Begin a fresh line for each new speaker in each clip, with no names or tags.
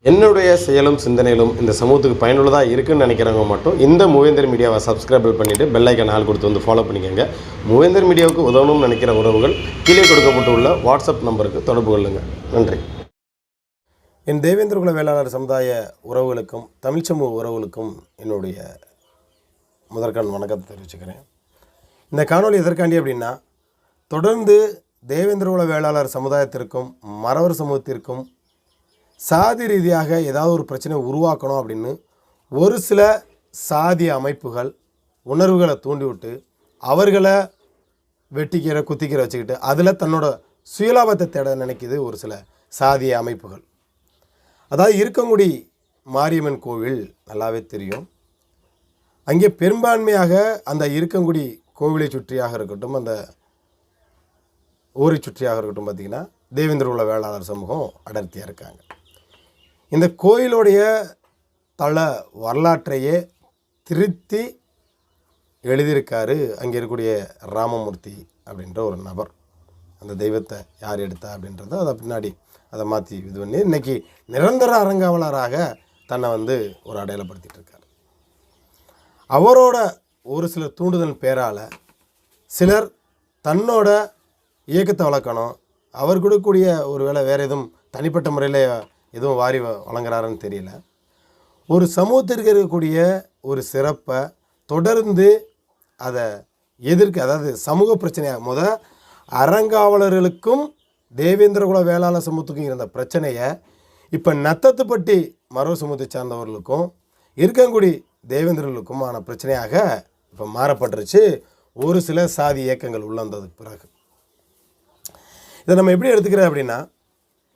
என்னுடைய செயலும் சிந்தனையிலும் இந்த சமூகத்துக்கு பயனுள்ளதாக இருக்குன்னு நினைக்கிறவங்க மட்டும் இந்த மூவேந்தர் மீடியாவை சப்ஸ்கிரைப் பண்ணிவிட்டு பெல் ஐக்கான் ஆல் கொடுத்து வந்து ஃபாலோ பண்ணிக்கோங்க. மூவேந்தர் மீடியாவுக்கு உதவணும்னு நினைக்கிற உறவுகள் கீழே கொடுக்கப்பட்டுள்ள வாட்ஸ்அப் நம்பருக்கு தொடர்பு கொள்ளுங்கள். நன்றி. என் தேவேந்திரகுல வேளாளர் சமுதாய உறவுகளுக்கும் தமிழ் சமூக உறவுகளுக்கும் என்னுடைய முதற்கண் வணக்கத்தை தெரிவிச்சுக்கிறேன். இந்த காணொலி எதற்காண்டி அப்படின்னா, தொடர்ந்து தேவேந்திரகுல வேளாளர் சமுதாயத்திற்கும் மறவர் சமூகத்திற்கும் சாதி ரீதியாக ஏதாவது ஒரு பிரச்சனை உருவாக்கணும் அப்படின்னு ஒரு சில சாதிய அமைப்புகள் உணர்வுகளை தூண்டிவிட்டு அவர்களை வெட்டிக்கிற குத்திக்கிற வச்சுக்கிட்டு அதில் தன்னோட சுயலாபத்தை தேட நினைக்கிது ஒரு சில சாதிய அமைப்புகள். அதாவது இருக்கங்குடி மாரியம்மன் கோவில் நல்லாவே தெரியும். அங்கே பெரும்பான்மையாக அந்த இருக்கங்குடி கோவிலை சுற்றியாக இருக்கட்டும், அந்த ஊரை சுற்றியாக இருக்கட்டும், பார்த்திங்கன்னா தேவேந்திரகுல வேளாளர் சமூகம் அடர்த்தியாக இருக்காங்க. இந்த கோயிலுடைய தல வரலாற்றையே திருத்தி எழுதியிருக்காரு அங்கே இருக்கக்கூடிய ராமமூர்த்தி அப்படின்ற ஒரு நபர். அந்த தெய்வத்தை யார் எடுத்தா அப்படின்றத அதை பின்னாடி அதை மாற்றி இது பண்ணி இன்றைக்கி நிரந்தர அரங்காவலராக தன்னை ஒரு அடையாளப்படுத்திகிட்டு இருக்கார். அவரோட ஒரு சில தூண்டுதல் பேரால் சிலர் தன்னோட இயக்கத்தை வளர்க்கணும், அவர் கொடுக்கக்கூடிய ஒரு வேளை வேறு எதுவும் தனிப்பட்ட முறையில் எதுவும் வாரி வழங்குறாருன்னு தெரியல, ஒரு சமூகத்திற்கு இருக்கக்கூடிய ஒரு தொடர்ந்து அதை எதிர்க்க, அதாவது சமூக பிரச்சனையாக அரங்காவலர்களுக்கும் தேவேந்திரகுல வேளாளர் சமூகத்துக்கும் இருந்த பிரச்சனையை இப்போ நத்தத்துப்பட்டி மரவர் சமூகத்தை சார்ந்தவர்களுக்கும் இருக்கங்குடி தேவேந்திரர்களுக்குமான பிரச்சனையாக இப்போ மாறப்பட்டுருச்சு ஒரு சில சாதி இயக்கங்கள் உள்ள வந்ததுக்கு பிறகு. இதை நம்ம எப்படி எடுத்துக்கிறோம் அப்படின்னா,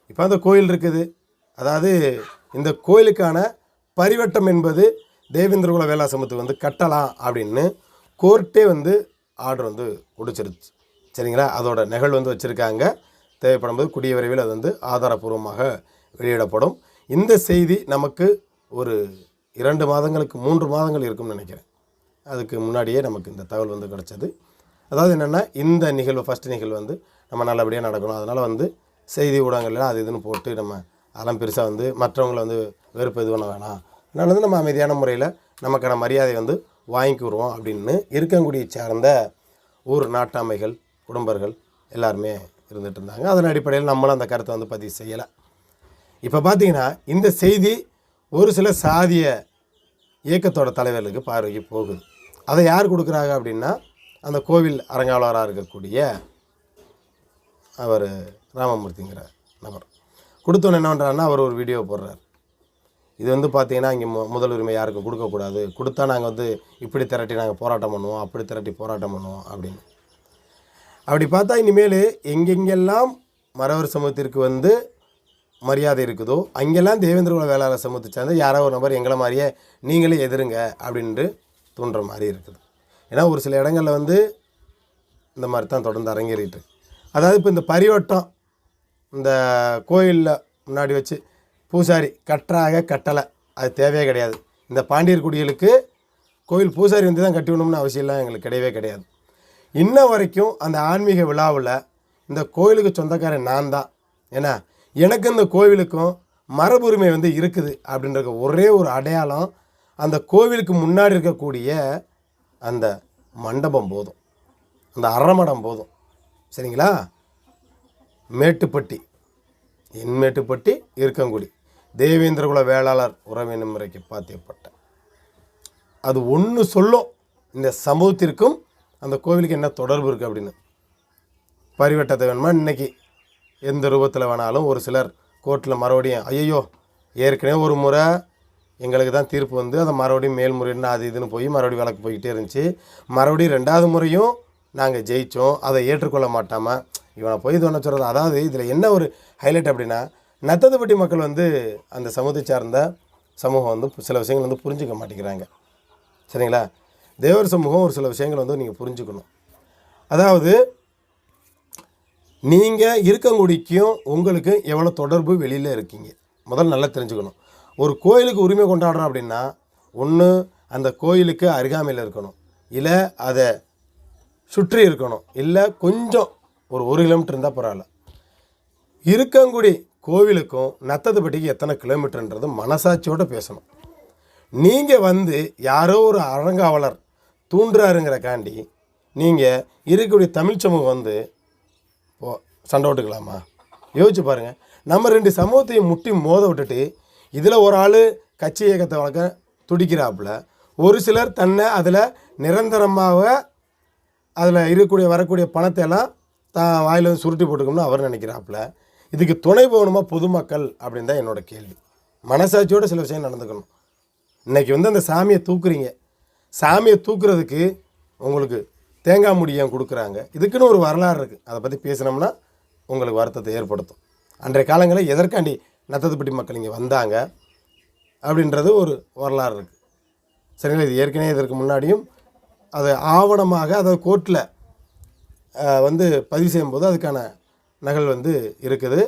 இப்போ அந்த கோயில் இருக்குது, அதாவது இந்த கோயிலுக்கான பரிவட்டம் என்பது தேவேந்திரகுல வேளாளர் சமூகத்துக்கு கட்டலாம் அப்படின்னு கோர்ட்டே ஆர்டர் கொடுத்துருச்சு. சரிங்களா? அதோட நெகல் வச்சுருக்காங்க. தேவைப்படும் போது கூடிய விரைவில் அது ஆதாரப்பூர்வமாக வெளியிடப்படும். இந்த செய்தி நமக்கு ஒரு 2 மாதங்களுக்கு 3 மாதங்கள் இருக்கும்னு நினைக்கிறேன். அதுக்கு முன்னாடியே நமக்கு இந்த தகவல் கிடச்சது. அதாவது என்னென்னா, இந்த நிகழ்வு ஃபஸ்ட்டு நிகழ்வு நம்ம நல்லபடியாக நடக்கணும், அதனால் செய்தி ஊடகங்கள்லாம் அது இதுன்னு போட்டு நம்ம அதெல்லாம் பெருசாக மற்றவங்களை வெறுப்பு இது பண்ண வேணாம், அதனால் நம்ம அமைதியான முறையில் நமக்கான மரியாதை வாங்கிக்குருவோம் அப்படின்னு இருக்கங்குடியை சார்ந்த ஊர் நாட்டாமைகள் குடும்பர்கள் எல்லாருமே இருந்துகிட்டு இருந்தாங்க. அதன் அடிப்படையில் நம்மளும் அந்த கருத்தை பதிவு செய்யலை. இப்போ பார்த்திங்கன்னா, இந்த செய்தி ஒரு சில சாதிய இயக்கத்தோட தலைவர்களுக்கு பார்வைக்கு போகுது. அதை யார் கொடுக்குறாங்க அப்படின்னா, அந்த கோவில் அரங்காவலராக இருக்கக்கூடிய அவர் ராமமூர்த்திங்கிற நபர் கொடுத்தோன்னு என்ன பண்ணுறாருன்னா, அவர் ஒரு வீடியோ போடுறார். இது பார்த்திங்கன்னா, இங்கே முதல் உரிமை யாருக்கும் கொடுக்கக்கூடாது, கொடுத்தா நாங்கள் இப்படி திரட்டி நாங்கள் போராட்டம் பண்ணுவோம், அப்படி திரட்டி போராட்டம் பண்ணுவோம் அப்படின்னு. அப்படி பார்த்தா இனிமேல் எங்கெங்கெல்லாம் மறவர் சமூகத்திற்கு மரியாதை இருக்குதோ அங்கெல்லாம் தேவேந்திரகுல வேளாளர் சமூகத்தை சேர்ந்து யாரோ ஒரு நபர் எங்களை மாதிரியே நீங்களே எதிருங்க அப்படின்ட்டு தூண்டுற மாதிரி இருக்குது. ஏன்னா ஒரு சில இடங்களில் இந்த மாதிரி தான் தொடர்ந்து அரங்கேறிட்டு, அதாவது இப்போ இந்த பரிவட்டம் இந்த கோயிலில் முன்னாடி வச்சு பூசாரி கட்டுறாக கட்டலை, அது தேவையே கிடையாது. இந்த பாண்டியர் குடிகளுக்கு கோயில் பூசாரி தான் கட்டி விடணும்னு அவசியம்லாம் எங்களுக்கு கிடையவே கிடையாது. இன்ன வரைக்கும் அந்த ஆன்மீக விழாவில் இந்த கோயிலுக்கு சொந்தக்காரன் நான் தான். ஏன்னா எனக்கு இந்த கோவிலுக்கும் மரபுரிமை இருக்குது அப்படின்ற ஒரே ஒரு அடையாளம் அந்த கோவிலுக்கு முன்னாடி இருக்கக்கூடிய அந்த மண்டபம் போதும், அந்த அறமடம் போதும். சரிங்களா? மேட்டுப்பட்டி, என் மேட்டுப்பட்டி இருக்கங்குடி தேவேந்திரகுல வேளாளர் உறவின முறைக்கு பாத்தியப்பட்ட அது ஒன்று சொல்லும் இந்த சமூகத்திற்கும் அந்த கோவிலுக்கு என்ன தொடர்பு இருக்குது அப்படின்னு. பரிவட்டத்தை வேணுமா இன்றைக்கி எந்த ரூபத்தில் வேணாலும் ஒரு சிலர் கோர்ட்டில் மறுபடியும் ஐயோ ஏற்கனவே ஒரு முறை எங்களுக்கு தான் தீர்ப்பு அதை மறுபடியும் மேல்முறைன்னு அது இதுன்னு போய் மறுபடியும் வழக்கு போய்கிட்டே இருந்துச்சு, மறுபடியும் 2வது முறையும் நாங்கள் ஜெயித்தோம், அதை ஏற்றுக்கொள்ள மாட்டாமல் இவனை போய் இது ஒன்று சொல்கிறது. அதாவது இதில் என்ன ஒரு ஹைலைட் அப்படின்னா, நத்தத்துப்பட்டி மக்கள் அந்த சமூகத்தை சார்ந்த சமூகம் சில விஷயங்கள் புரிஞ்சிக்க மாட்டேங்கிறாங்க. சரிங்களா? தேவர் சமூகம் ஒரு சில விஷயங்கள் நீங்கள் புரிஞ்சுக்கணும். அதாவது நீங்கள் இருக்கங்குடிக்கும் உங்களுக்கு எவ்வளோ தொடர்பு வெளியில் இருக்கீங்க முதல்ல நல்லா தெரிஞ்சுக்கணும். ஒரு கோயிலுக்கு உரிமை கொண்டாடுறோம் அப்படின்னா, ஒன்று அந்த கோயிலுக்கு அருகாமையில் இருக்கணும், இல்லை அதை சுற்றி இருக்கணும், இல்லை கொஞ்சம் ஒரு 1 கிலோமீட்டர் இருந்தால் பரவாயில்ல. இருக்கங்குடி கோவிலுக்கும் நத்தத்துப்பட்டிக்கு எத்தனை கிலோமீட்டர்ன்றது மனசாட்சியோடு பேசணும். நீங்கள் வந்து யாரோ ஒரு அறங்காவலர் தூண்டுறாருங்கிறக்காண்டி நீங்கள் இருக்கக்கூடிய தமிழ் சமூகம் வந்து சண்டை விட்டுக்கலாமா? யோசிச்சு பாருங்கள். நம்ம 2 சமூகத்தையும் முட்டி மோத விட்டுட்டு இதில் ஒரு ஆள் கட்சி இயக்கத்தை வளர்க்க துடிக்கிறாப்புல, ஒரு சிலர் தன்னை அதில் நிரந்தரமாக அதில் வரக்கூடிய பணத்தை எல்லாம் தான் வாயில் வந்து சுருட்டி போட்டுக்கணும்னு அவர் நினைக்கிறாப்புல. இதுக்கு துணை போகணுமா பொதுமக்கள் அப்படின்னு தான் என்னோடய கேள்வி. மனசாட்சியோடு சில விஷயம் நடந்துக்கணும். இன்றைக்கி வந்து அந்த சாமியை தூக்குறீங்க, சாமியை தூக்குறதுக்கு உங்களுக்கு தேங்காய் முடியம் கொடுக்குறாங்க. இதுக்குன்னு ஒரு வரலாறு இருக்குது. அதை பற்றி பேசினோம்னா உங்களுக்கு வருத்தத்தை ஏற்படுத்தும். அன்றைய காலங்களில் எதற்காண்டி நத்தத்துப்பட்டி மக்கள் இங்கே வந்தாங்க அப்படின்றது ஒரு வரலாறு இருக்குது. சரிங்களா? இது ஏற்கனவே இதற்கு முன்னாடியும் அதை ஆவணமாக அதை கோர்ட்டில் வந்து பதிவு செய்யும்போது அதுக்கான நகல் வந்து இருக்குது.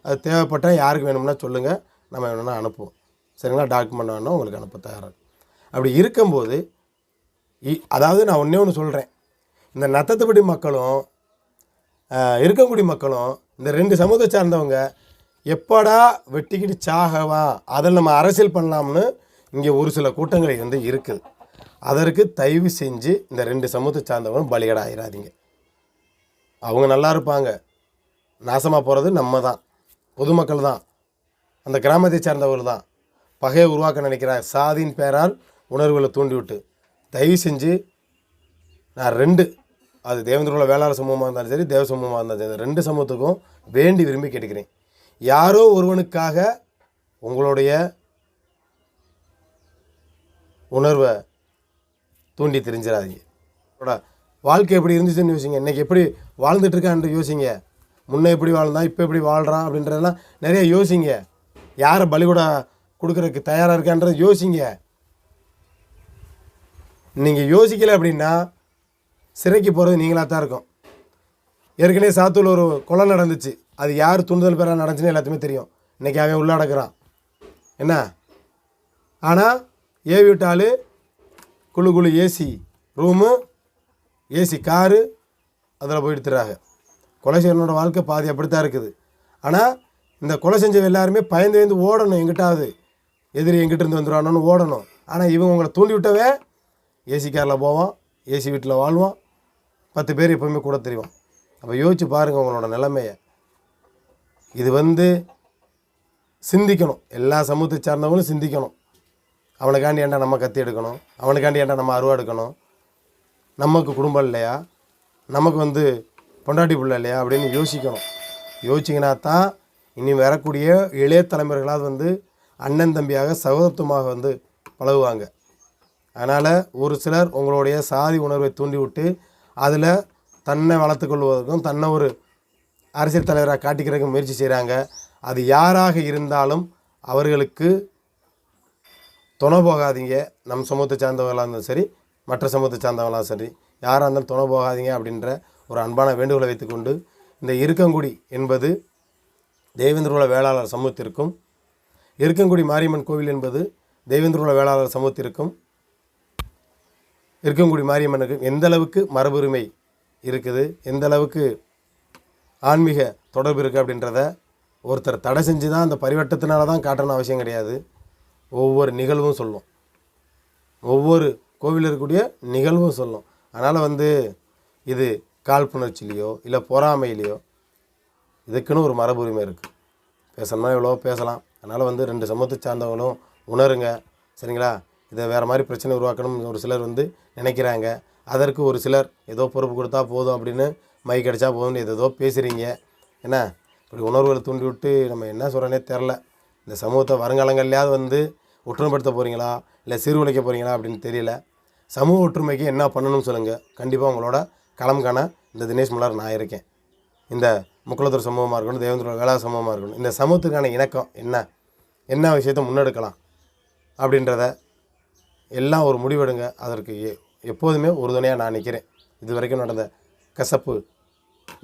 அது தேவைப்பட்டால் யாருக்கு வேணும்னா சொல்லுங்கள், நம்ம வேணும்னா அனுப்புவோம். சரிங்களா? டாக்குமெண்ட் வேணும் உங்களுக்கு அனுப்ப தயாராக. அப்படி இருக்கும்போது அதாவது நான் ஒன்று சொல்கிறேன். இந்த நத்தத்துப்பட்டி மக்களும் இருக்கங்குடி மக்களும் இந்த 2 சமூகத்தை சார்ந்தவங்க எப்படா வெட்டிக்கிட்டு சாகவா அதில் நம்ம அரசியல் பண்ணலாம்னு இங்கே ஒரு சில கூட்டங்கள் வந்து இருக்குது. அதற்கு தயவு செஞ்சு இந்த 2 சமூகத்தை சார்ந்தவங்களும் பலிகடை ஆயிடாதீங்க. அவங்க நல்லா இருப்பாங்க, நாசமாக போகிறது நம்ம தான், பொதுமக்கள் தான், அந்த கிராமத்தை சார்ந்தவர்கள் தான். பகையை உருவாக்க நினைக்கிற சாதியின் பேரால் உணர்வுகளை தூண்டிவிட்டு தயவு செஞ்சு நான் 2 அது தேவேந்திர வேளாளர் சமூகமாக இருந்தாலும் சரி, தேவ சமூகமாக இருந்தாலும் சரி, 2 சமூகத்துக்கும் வேண்டி விரும்பி கேட்டுக்கிறேன். யாரோ ஒருவனுக்காக உங்களுடைய உணர்வை தூண்டி தெரிஞ்சிடாதீங்க. வாழ்க்கை எப்படி இருந்துச்சுன்னு யோசிங்க, இன்றைக்கி எப்படி வாழ்ந்துட்டுருக்கான்னு யோசிங்க. முன்னே எப்படி வாழ்ந்தான், இப்போ எப்படி வாழ்கிறான் அப்படின்றதெல்லாம் நிறைய யோசிங்க. யாரை பலிகூட கொடுக்குறதுக்கு தயாராக இருக்கான்றது யோசிங்க. நீங்கள் யோசிக்கலை அப்படின்னா சிறைக்கு போகிறது நீங்களாக தான் இருக்கும். ஏற்கனவே சாத்தூரில் ஒரு கொலை நடந்துச்சு. அது யார் தூண்டுதல் பேராக நடந்துச்சுன்னு எல்லாத்துமே தெரியும். இன்றைக்கி அவன் உள்ளடக்கிறான் என்ன. ஆனால் ஏவி விட்டால் குழு ஏசி ரூமு, ஏசி காரு, அதில் போய் எடுத்துறாங்க. கொலை செய்யறனோட வாழ்க்கை பாதி அப்படித்தான் இருக்குது. ஆனால் இந்த கொலை செஞ்சவங்க எல்லாருமே பயந்து ஓடணும், எங்கிட்டாவது எதிரி எங்கிட்ட இருந்து வந்துடுவானோன்னு ஓடணும். ஆனால் இவங்க உங்களை தூண்டி விட்டவே ஏசி காரில் போவான், ஏசி வீட்டில் வாழ்வான், 10 பேர் எப்போவுமே கூட தெரியும். அப்போ யோசிச்சு பாருங்கள் உங்களோட நிலைமையை. இது வந்து சிந்திக்கணும், எல்லா சமூகத்தை சார்ந்தவங்களும் சிந்திக்கணும். அவனுக்காண்டி ஏன்டா நம்ம கத்தி எடுக்கணும், அவனுக்காண்டி ஏன்டா நம்ம அருவா எடுக்கணும், நமக்கு குடும்பம் இல்லையா, நமக்கு வந்து பொண்டாட்டி பிள்ளை இல்லையா அப்படின்னு யோசிக்கணும். யோசிச்சிங்கன்னா தான் இனி வரக்கூடிய இளைய தலைமுறைகளாக வந்து அண்ணன் தம்பியாக சகோதரத்துவமாக வந்து பழகுவாங்க. அதனால் ஒரு சிலர் உங்களுடைய சாதி உணர்வை தூண்டி விட்டு அதில் தன்னை வளர்த்துக்கொள்வதற்கும் தன்னை ஒரு அரசியல் தலைவராக காட்டிக்கிறதுக்கு முயற்சி செய்கிறாங்க. அது யாராக இருந்தாலும் அவர்களுக்கு துணை போகாதீங்க. நம் சமூகத்தை சார்ந்தவங்களாக இருந்தாலும் சரி, மற்ற சமூகத்தை சார்ந்தவங்களாக சரி, யாராக இருந்தாலும் துணை போகாதீங்க அப்படின்ற ஒரு அன்பான வேண்டுகோளை வைத்துக்கொண்டு, இந்த இருக்கங்குடி என்பது தேவேந்திர வேளாளர் சமூகத்திற்கும், இருக்கங்குடி மாரியம்மன் கோவில் என்பது தேவேந்திர வேளாளர் சமூகத்திற்கும், இருக்கங்குடி மாரியம்மனுக்கு எந்த அளவுக்கு மரபுரிமை இருக்குது, எந்த அளவுக்கு ஆன்மீக தொடர்பு இருக்குது அப்படின்றத ஒருத்தர் தடை செஞ்சு தான் அந்த பரிவட்டத்தினால தான் காட்டணும் அவசியம் கிடையாது. ஒவ்வொரு நிகழ்வும் சொல்லும், ஒவ்வொரு கோவிலில் இருக்கக்கூடிய நிகழ்வும் சொல்லும். அதனால் வந்து இது காழ்ப்புணர்ச்சியிலையோ இல்லை பொறாமையிலையோ இதுக்குன்னு ஒரு மரபுரிமை இருக்குது. பேசணும்னா எவ்வளோ பேசலாம். அதனால் வந்து 2 சமூகத்தை சார்ந்தவங்களும் உணருங்க. சரிங்களா? இதை வேறு மாதிரி பிரச்சனை உருவாக்கணும்னு ஒரு சிலர் வந்து நினைக்கிறாங்க. அதற்கு ஒரு சிலர் ஏதோ பொறுப்பு கொடுத்தா போதும் அப்படின்னு மைக் கிடச்சா போதும்னு ஏதோ பேசுகிறீங்க. என்ன இப்படி உணர்வுகளை தூண்டி விட்டு நம்ம என்ன சொல்கிறேனே தெரில. இந்த சமூகத்தை வருங்காலங்கள்லையாவது வந்து ஒற்றுமைப்படுத்த போகிறீங்களா இல்லை சீர்குலைக்க போகிறீங்களா அப்படின்னு தெரியல. சமூக ஒற்றுமைக்கு என்ன பண்ணணும்னு சொல்லுங்கள். கண்டிப்பாக உங்களோட களம் காண இந்த தினேஷ் மலர் நான் இருக்கேன். இந்த முக்குளத்தூர் சமூகமாக இருக்கணும், தேவேந்திர வேளாளர் சமூகமாக இருக்கணும், இந்த சமூகத்துக்கான இணக்கம் என்ன விஷயத்தை முன்னெடுக்கலாம் அப்படின்றத எல்லாம் ஒரு முடிவெடுங்க. அதற்கு எப்போதுமே உறுதுணையாக நான் நிற்கிறேன். இது வரைக்கும் நடந்த கசப்பு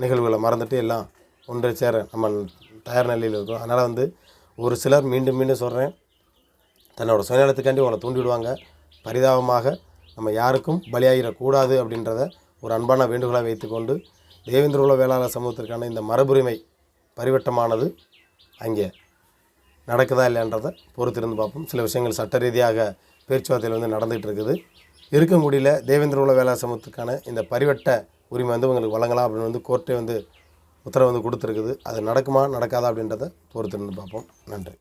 நிகழ்வுகளை மறந்துட்டு எல்லாம் ஒன்று சேர நம்ம தயார் நிலையில் இருக்கோம். அதனால் வந்து ஒரு சிலர் மீண்டும் சொல்கிறேன், தன்னோட சுயநலத்துக்காண்டி உங்களை தூண்டிவிடுவாங்க. பரிதாபமாக நம்ம யாருக்கும் பலியாகிடக்கூடாது அப்படின்றத ஒரு அன்பான வேண்டுகோளாக வைத்துக்கொண்டு, தேவேந்திர வேளாளர் சமூகத்திற்கான இந்த மரபுரிமை பரிவட்டமானது அங்கே நடக்குதா இல்லைன்றதை பொறுத்திருந்து பார்ப்போம். சில விஷயங்கள் சட்ட ரீதியாக பேச்சுவார்த்தையில் வந்து நடந்துகிட்டு இருக்குது. இருக்கங்குடியில் தேவேந்திர குல வேளாளர் சமூகத்துக்கான இந்த பரிவட்ட உரிமை வந்து உங்களுக்கு வழங்கலாம் அப்படின்னு வந்து கோர்ட்டே வந்து உத்தரவு வந்து கொடுத்துருக்குது. அது நடக்குமா நடக்காதா அப்படின்றத பொறுத்திருந்து பார்ப்போம். நன்றி.